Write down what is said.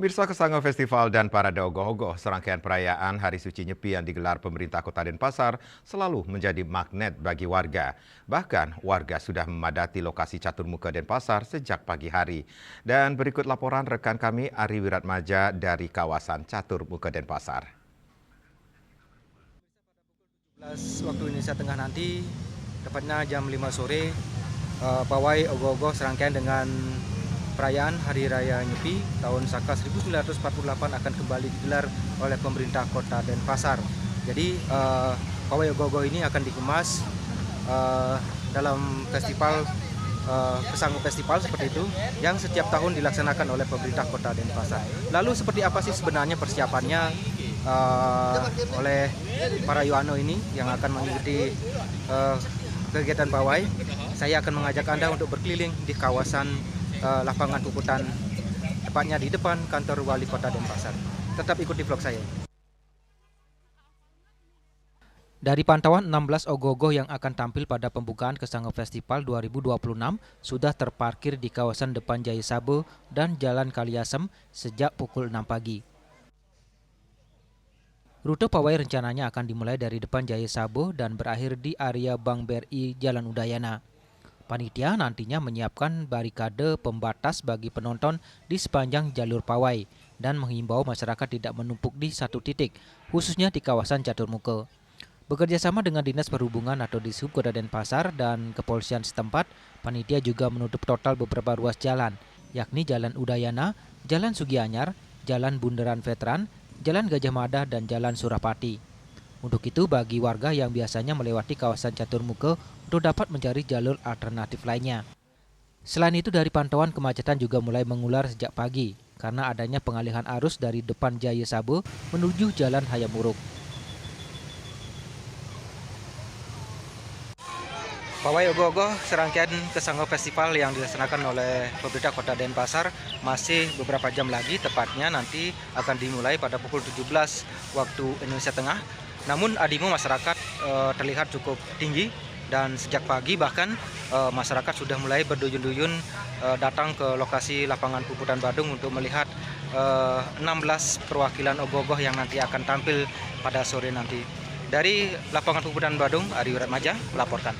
Pemirsa Kesanga Festival dan Parade Ogoh-Ogoh, serangkaian perayaan Hari Suci Nyepi yang digelar pemerintah Kota Denpasar selalu menjadi magnet bagi warga. Bahkan warga sudah memadati lokasi catur muka Denpasar sejak pagi hari. Dan berikut laporan rekan kami Ari Wiratmaja dari kawasan catur muka Denpasar. 11 waktu Indonesia Tengah nanti, tepatnya jam 5 sore, pawai Ogoh-Ogoh serangkaian dengan perayaan Hari Raya Nyepi tahun Saka 1948 akan kembali digelar oleh pemerintah Kota Denpasar. Jadi pawai Ogoh-Ogoh ini akan dikemas dalam festival Kesanga Festival seperti itu yang setiap tahun dilaksanakan oleh pemerintah Kota Denpasar. Lalu seperti apa sih sebenarnya persiapannya oleh para Yoano ini yang akan mengikuti kegiatan pawai? Saya akan mengajak Anda untuk berkeliling di kawasan lapangan puputan, tepatnya di depan kantor Wali Kota Denpasar. Tetap ikuti vlog saya. Dari pantauan 16 Ogoh-Ogoh yang akan tampil pada pembukaan Kesanga Festival 2026 sudah terparkir di kawasan depan Jaya Sabu dan Jalan Kaliasem sejak pukul 6 pagi. Rute pawai rencananya akan dimulai dari depan Jaya Sabu dan berakhir di area Bank BRI Jalan Udayana. Panitia nantinya menyiapkan barikade pembatas bagi penonton di sepanjang jalur pawai dan menghimbau masyarakat tidak menumpuk di satu titik, khususnya di kawasan catur muka. Bekerja sama dengan Dinas Perhubungan atau Dishub Kota Denpasar dan kepolisian setempat, panitia juga menutup total beberapa ruas jalan, yakni Jalan Udayana, Jalan Sugianyar, Jalan Bundaran Veteran, Jalan Gajah Mada, dan Jalan Surapati. Untuk itu, bagi warga yang biasanya melewati kawasan catur muka untuk dapat mencari jalur alternatif lainnya. Selain itu, dari pantauan kemacetan juga mulai mengular sejak pagi karena adanya pengalihan arus dari depan Jaya Sabu menuju Jalan Hayamuruk. Pawai Ogoh-Ogoh serangkaian Kesanga Festival yang dilaksanakan oleh pemerintah Kota Denpasar masih beberapa jam lagi, tepatnya nanti akan dimulai pada pukul 17 waktu Indonesia Tengah. Namun animo masyarakat terlihat cukup tinggi dan sejak pagi bahkan masyarakat sudah mulai berduyun-duyun datang ke lokasi lapangan puputan Badung untuk melihat 16 perwakilan Ogoh-Ogoh yang nanti akan tampil pada sore nanti. Dari lapangan puputan Badung, Ari Wiratmaja melaporkan.